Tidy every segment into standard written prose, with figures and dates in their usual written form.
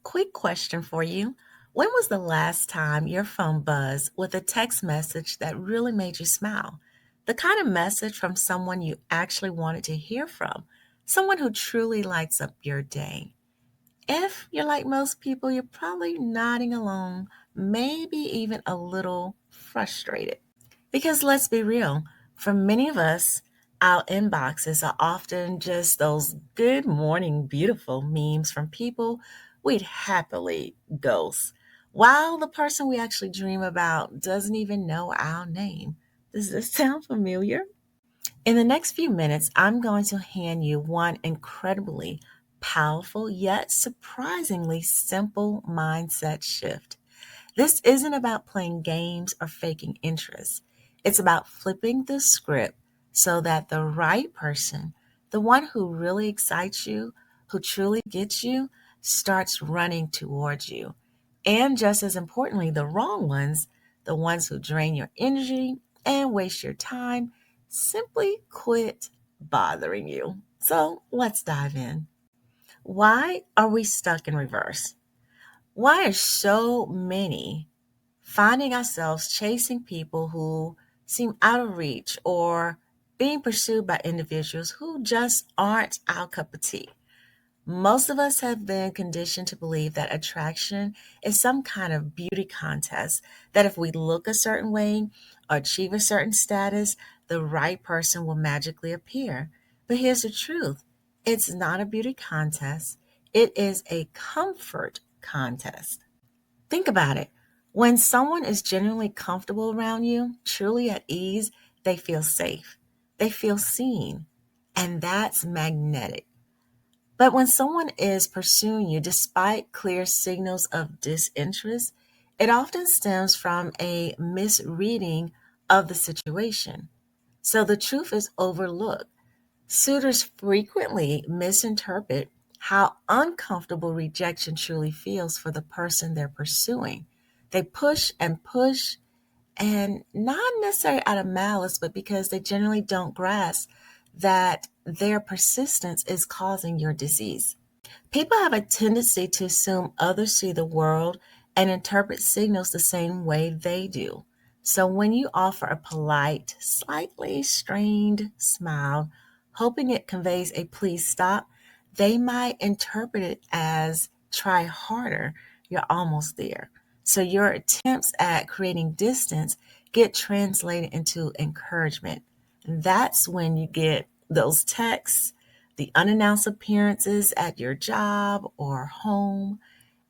Quick question for you. When was the last time your phone buzzed with a text message that really made you smile? The kind of message from someone you actually wanted to hear from, someone who truly lights up your day. If you're like most people, you're probably nodding along, maybe even a little frustrated. Because let's be real, for many of us, our inboxes are often just those good morning beautiful memes from people we'd happily ghost, while the person we actually dream about doesn't even know our name. Does this sound familiar? In the next few minutes, I'm going to hand you one incredibly powerful yet surprisingly simple mindset shift. This isn't about playing games or faking interest. It's about flipping the script so that the right person, the one who really excites you, who truly gets you, starts running towards you. And just as importantly, the wrong ones, the ones who drain your energy and waste your time, simply quit bothering you. So let's dive in. Why are we stuck in reverse? Why are so many finding ourselves chasing people who seem out of reach or being pursued by individuals who just aren't our cup of tea? Most of us have been conditioned to believe that attraction is some kind of beauty contest, that if we look a certain way or achieve a certain status, the right person will magically appear. But here's the truth, it's not a beauty contest, it is a comfort contest. Think about it. When someone is genuinely comfortable around you, truly at ease, they feel safe, they feel seen, and that's magnetic. But when someone is pursuing you despite clear signals of disinterest, it often stems from a misreading of the situation. So the truth is overlooked. Suitors frequently misinterpret how uncomfortable rejection truly feels for the person they're pursuing. They push and push, and not necessarily out of malice, but because they generally don't grasp that their persistence is causing your disease. People have a tendency to assume others see the world and interpret signals the same way they do. So when you offer a polite, slightly strained smile, hoping it conveys a please stop, they might interpret it as try harder, you're almost there. So your attempts at creating distance get translated into encouragement. And that's when you get those texts, the unannounced appearances at your job or home,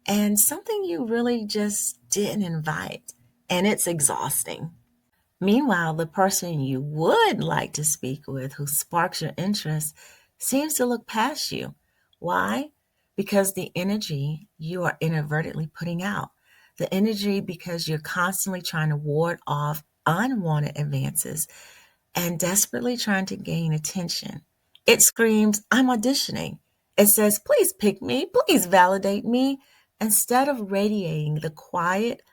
and something you really just didn't invite. And it's exhausting. Meanwhile, the person you would like to speak with who sparks your interest seems to look past you. Why? Because the energy you are inadvertently putting out. The energy because you're constantly trying to ward off unwanted advances and desperately trying to gain attention. It screams, I'm auditioning. It says, please pick me, please validate me, instead of radiating the quiet,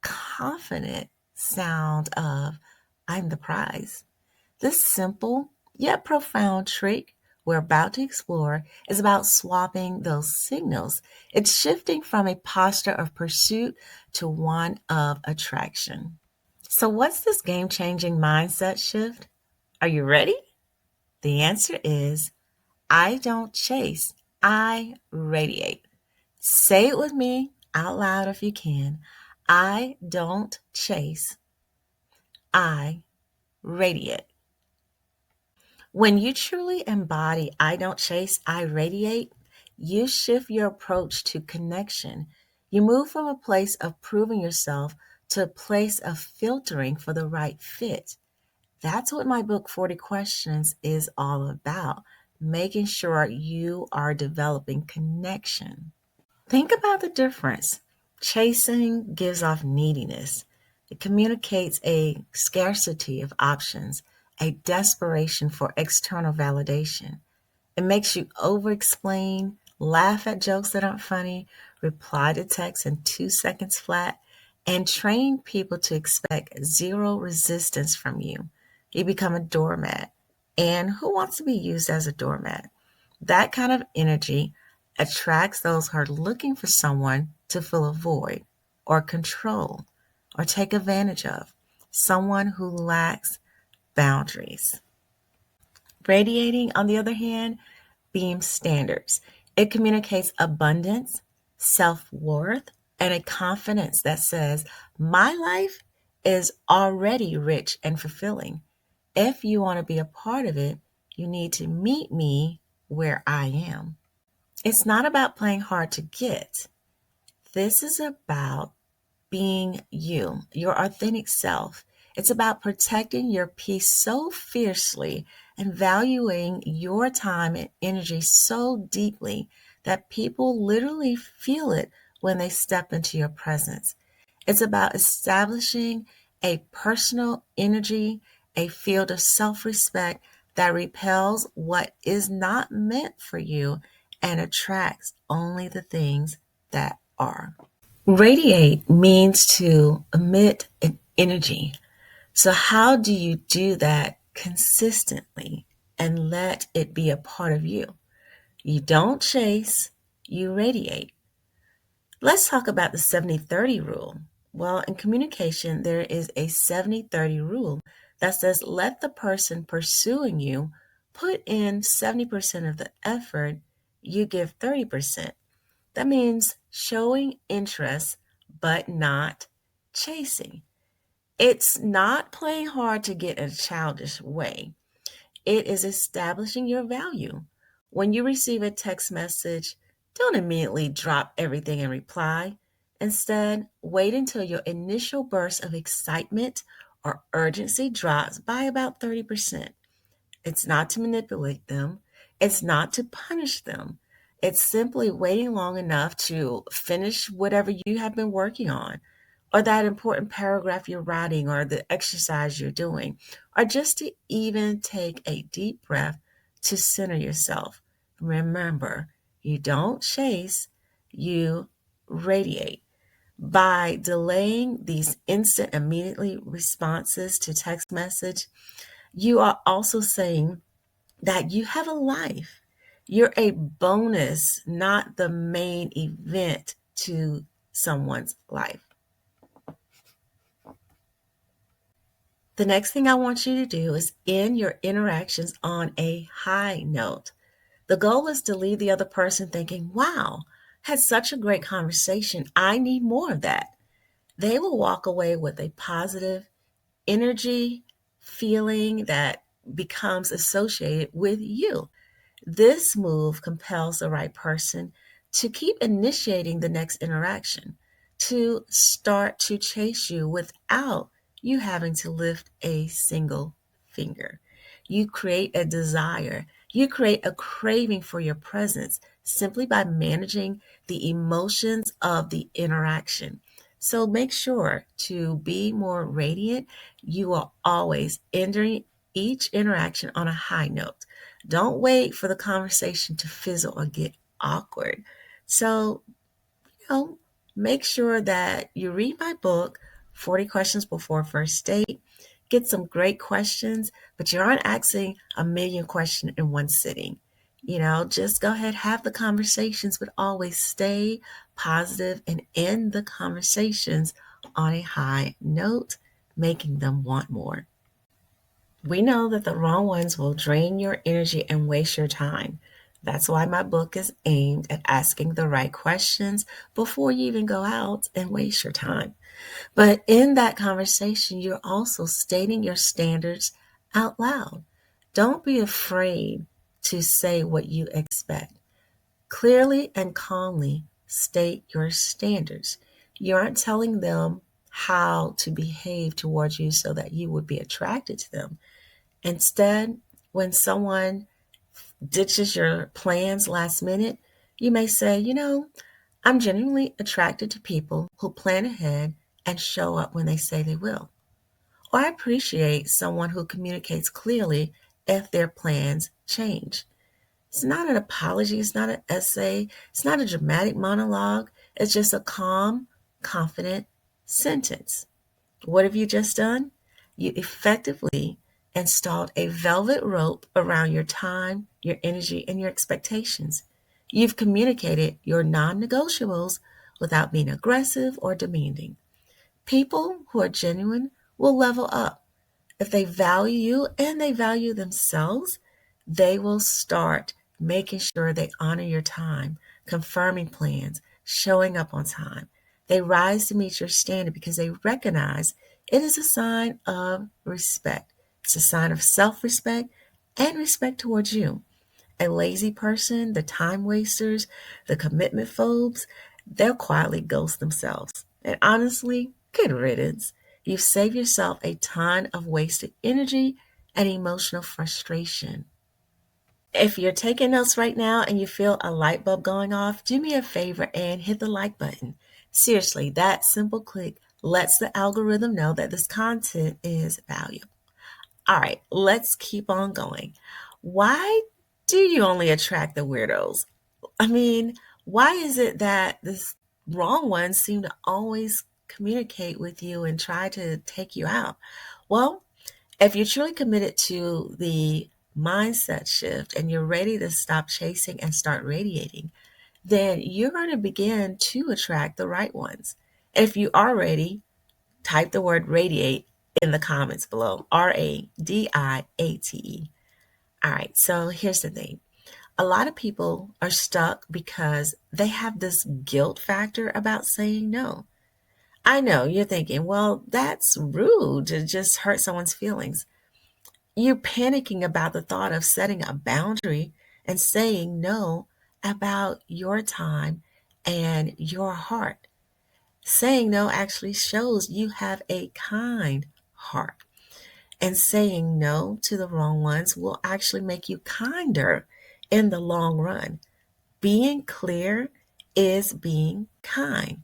confident sound of, I'm the prize. This simple yet profound trick we're about to explore is about swapping those signals. It's shifting from a posture of pursuit to one of attraction. So, what's this game changing mindset shift? Are you ready? The answer is I don't chase, I radiate. Say it with me out loud if you can. I don't chase, I radiate. When you truly embody I don't chase, I radiate, you shift your approach to connection. You move from a place of proving yourself to a place of filtering for the right fit. That's what my book 40 Questions is all about, making sure you are developing connection. Think about the difference. Chasing gives off neediness. It communicates a scarcity of options, a desperation for external validation. It makes you over explain, laugh at jokes that aren't funny, reply to texts in 2 seconds flat, and train people to expect zero resistance from you. You become a doormat. And who wants to be used as a doormat? That kind of energy attracts those who are looking for someone to fill a void or control or take advantage of, someone who lacks boundaries. Radiating, on the other hand, beams standards. It communicates abundance, self worth, and a confidence that says, my life is already rich and fulfilling. If you want to be a part of it, you need to meet me where I am. It's not about playing hard to get. This is about being you, your authentic self. It's about protecting your peace so fiercely and valuing your time and energy so deeply that people literally feel it when they step into your presence. It's about establishing a personal energy, a field of self respect that repels what is not meant for you and attracts only the things that are. Radiate means to emit an energy. So, how do you do that consistently and let it be a part of you? You don't chase, you radiate. Let's talk about the 70-30 rule. Well, in communication, there is a 70-30 rule that says let the person pursuing you put in 70% of the effort, you give 30%. That means showing interest, but not chasing. It's not playing hard to get in a childish way. It is establishing your value. When you receive a text message, don't immediately drop everything and reply. Instead, wait until your initial burst of excitement or urgency drops by about 30%. It's not to manipulate them. It's not to punish them. It's simply waiting long enough to finish whatever you have been working on, or that important paragraph you're writing, or the exercise you're doing, or just to even take a deep breath to center yourself. Remember, you don't chase, you radiate. By delaying these instant, immediately responses to text message, you are also saying that you have a life. You're a bonus, not the main event to someone's life. The next thing I want you to do is end your interactions on a high note. The goal is to leave the other person thinking, wow, had such a great conversation. I need more of that. They will walk away with a positive energy, feeling that becomes associated with you. This move compels the right person to keep initiating the next interaction, to start to chase you without you having to lift a single finger. You create a desire, you create a craving for your presence simply by managing the emotions of the interaction. So make sure to be more radiant. You are always entering each interaction on a high note. Don't wait for the conversation to fizzle or get awkward. So, know, make sure that you read my book, 40 Questions Before First Date. Get some great questions, but you aren't asking a million questions in one sitting. Just go ahead, have the conversations, but always stay positive and end the conversations on a high note, making them want more. We know that the wrong ones will drain your energy and waste your time. That's why my book is aimed at asking the right questions before you even go out and waste your time. But in that conversation, you're also stating your standards out loud. Don't be afraid to say what you expect. Clearly and calmly state your standards. You aren't telling them how to behave towards you so that you would be attracted to them. Instead, when someone ditches your plans last minute, you may say, I'm genuinely attracted to people who plan ahead and show up when they say they will. Or I appreciate someone who communicates clearly if their plans change. It's not an apology, it's not an essay, it's not a dramatic monologue. It's just a calm, confident sentence. What have you just done? You effectively installed a velvet rope around your time, your energy, and your expectations. You've communicated your non negotiables without being aggressive or demanding. People who are genuine will level up. If they value you and they value themselves, they will start making sure they honor your time, confirming plans, showing up on time. They rise to meet your standard because they recognize it is a sign of respect. It's a sign of self respect and respect towards you. A lazy person, the time wasters, the commitment phobes, they'll quietly ghost themselves. And honestly, good riddance. You've saved yourself a ton of wasted energy and emotional frustration. If you're taking notes right now and you feel a light bulb going off, do me a favor and hit the like button. Seriously, that simple click lets the algorithm know that this content is valuable. All right, let's keep on going. Why do you only attract the weirdos? I mean, why is it that the wrong ones seem to always communicate with you and try to take you out? Well, if you're truly committed to the mindset shift and you're ready to stop chasing and start radiating, then you're going to begin to attract the right ones. If you are ready, type the word radiate in the comments below. Radiate. All right, so here's the thing. A lot of people are stuck because they have this guilt factor about saying no. I know you're thinking, well, that's rude to just hurt someone's feelings. You're panicking about the thought of setting a boundary and saying no about your time and your heart. Saying no actually shows you have a kind heart. And saying no to the wrong ones will actually make you kinder in the long run. Being clear is being kind.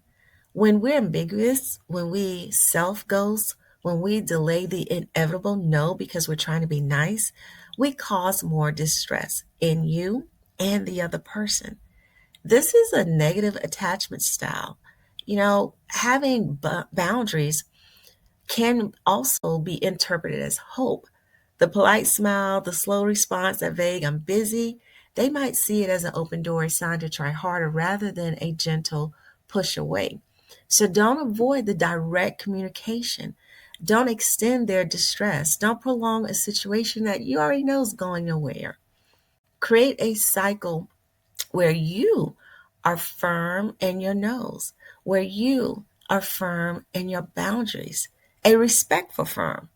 When we're ambiguous, when we self ghost, when we delay the inevitable no because we're trying to be nice, we cause more distress in you and the other person. This is a negative attachment style. Having boundaries can also be interpreted as hope. The polite smile, the slow response, that vague, I'm busy, they might see it as an open door, a sign to try harder rather than a gentle push away. So don't avoid the direct communication. Don't extend their distress. Don't prolong a situation that you already know is going nowhere. Create a cycle where you are firm in your nose, where you are firm in your boundaries, a respectful firm.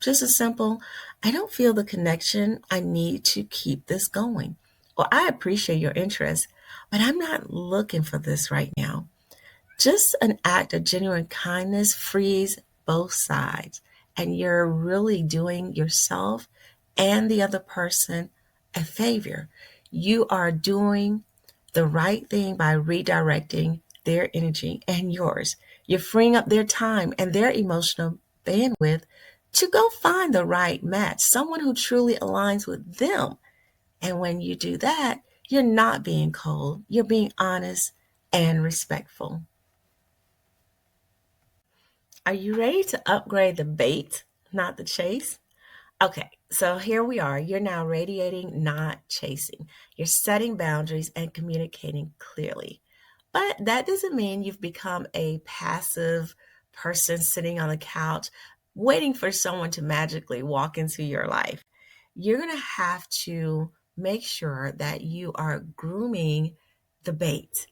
Just as simple, I don't feel the connection I need to keep this going. Well, I appreciate your interest, but I'm not looking for this right now. Just an act of genuine kindness frees both sides, and you're really doing yourself and the other person a favor. You are doing the right thing by redirecting their energy and yours. You're freeing up their time and their emotional bandwidth to go find the right match, someone who truly aligns with them. And when you do that, you're not being cold, you're being honest and respectful. Are you ready to upgrade the bait, not the chase? Okay, so here we are. You're now radiating, not chasing. You're setting boundaries and communicating clearly. But that doesn't mean you've become a passive person sitting on the couch waiting for someone to magically walk into your life. You're going to have to make sure that you are grooming the bait.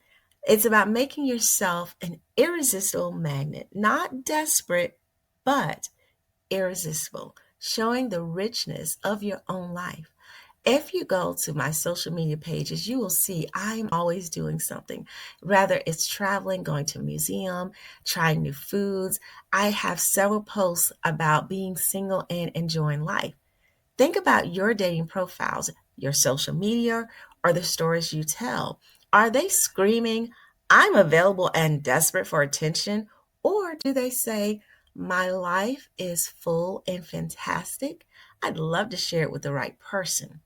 It's about making yourself an irresistible magnet, not desperate, but irresistible, showing the richness of your own life. If you go to my social media pages, you will see I'm always doing something. Rather it's traveling, going to a museum, trying new foods. I have several posts about being single and enjoying life. Think about your dating profiles, your social media, or the stories you tell. Are they screaming, I'm available and desperate for attention? Or do they say, my life is full and fantastic? I'd love to share it with the right person.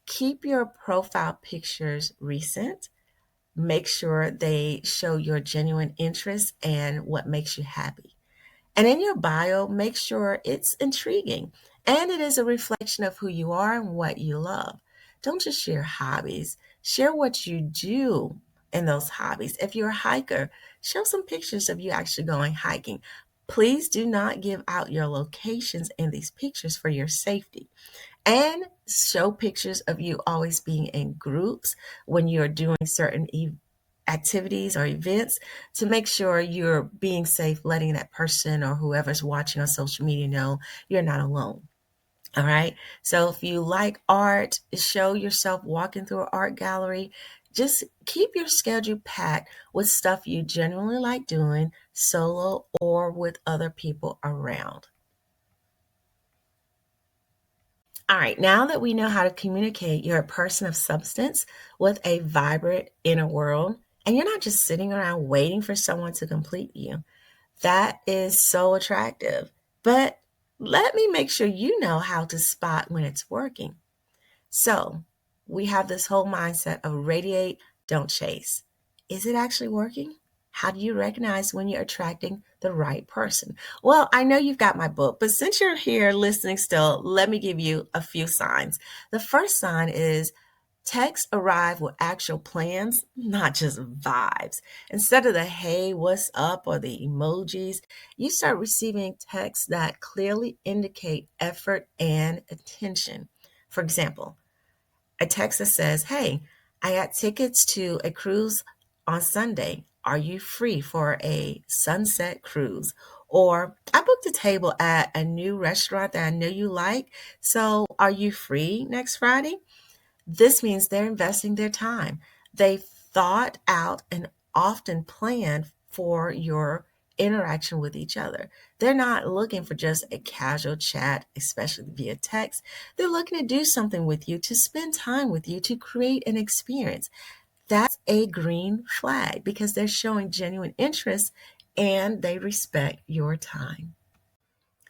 Keep your profile pictures recent. Make sure they show your genuine interest and what makes you happy. And in your bio, make sure it's intriguing and it is a reflection of who you are and what you love. Don't just share hobbies, Share what you do in those hobbies. If you're a hiker, show some pictures of you actually going hiking. Please do not give out your locations in these pictures for your safety. And show pictures of you always being in groups when you're doing certain activities or events to make sure you're being safe, letting that person or whoever's watching on social media know you're not alone. All right. So if you like art, show yourself walking through an art gallery. Just keep your schedule packed with stuff you genuinely like doing solo or with other people around. All right, now that we know how to communicate, you're a person of substance with a vibrant inner world, and you're not just sitting around waiting for someone to complete you. That is so attractive. But let me make sure you know how to spot when it's working. So we have this whole mindset of radiate, don't chase. Is it actually working? How do you recognize when you're attracting the right person? Well, I know you've got my book, but since you're here listening still, let me give you a few signs. The first sign is texts arrive with actual plans, not just vibes. Instead of the hey, what's up, or the emojis, you start receiving texts that clearly indicate effort and attention. For example, a text that says, hey, I got tickets to a cruise on Sunday. Are you free for a sunset cruise? Or I booked a table at a new restaurant that I know you like. So are you free next Friday? This means they're investing their time. They've thought out and often planned for your interaction with each other. They're not looking for just a casual chat, especially via text. They're looking to do something with you, to spend time with you, to create an experience. That's a green flag because they're showing genuine interest and they respect your time.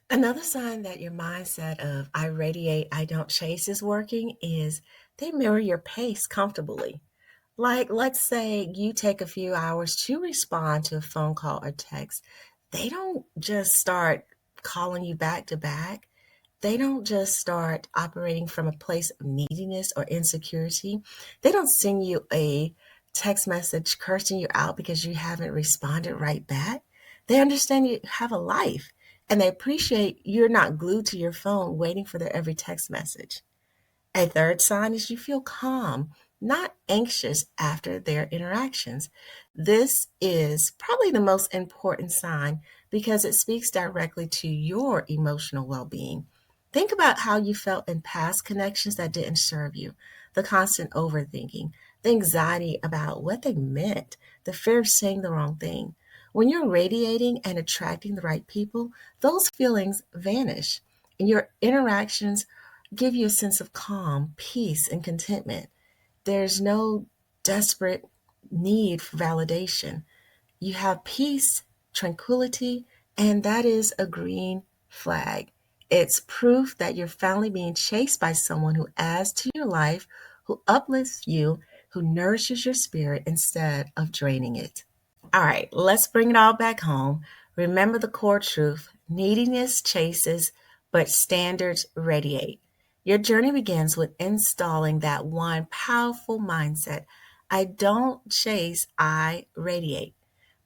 Another sign that your mindset of I radiate, I don't chase is working is they mirror your pace comfortably. Like, let's say you take a few hours to respond to a phone call or text. They don't just start calling you back to back. They don't just start operating from a place of neediness or insecurity. They don't send you a text message cursing you out because you haven't responded right back. They understand you have a life and they appreciate you're not glued to your phone waiting for their every text message. A third sign is you feel calm, not anxious after their interactions. This is probably the most important sign because it speaks directly to your emotional well being. Think about how you felt in past connections that didn't serve you, the constant overthinking, the anxiety about what they meant, the fear of saying the wrong thing. When you're radiating and attracting the right people, those feelings vanish and your interactions give you a sense of calm, peace, and contentment. There's no desperate need for validation. You have peace, tranquility, and that is a green flag. It's proof that you're finally being chased by someone who adds to your life, who uplifts you, who nourishes your spirit instead of draining it. All right, let's bring it all back home. Remember the core truth: neediness chases, but standards radiate. Your journey begins with installing that one powerful mindset: I don't chase, I radiate.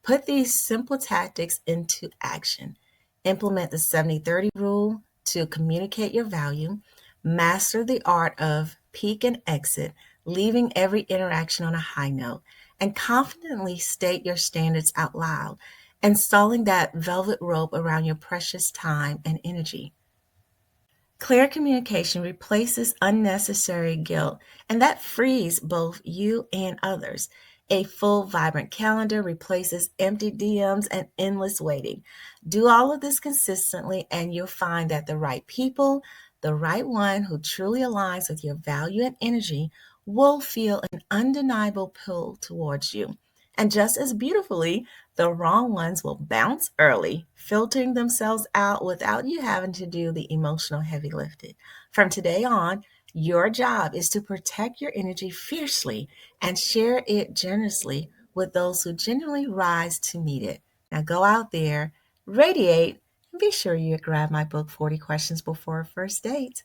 Put these simple tactics into action. Implement the 70-30 rule to communicate your value. Master the art of peak and exit, leaving every interaction on a high note, and confidently state your standards out loud, installing that velvet rope around your precious time and energy. Clear communication replaces unnecessary guilt, and that frees both you and others. A full, vibrant calendar replaces empty DMs and endless waiting. Do all of this consistently, and you'll find that the right people, the right one who truly aligns with your value and energy, will feel an undeniable pull towards you. And just as beautifully, the wrong ones will bounce early, filtering themselves out without you having to do the emotional heavy lifting. From today on, your job is to protect your energy fiercely and share it generously with those who genuinely rise to meet it. Now go out there, radiate, and be sure you grab my book, 40 Questions Before a First Date.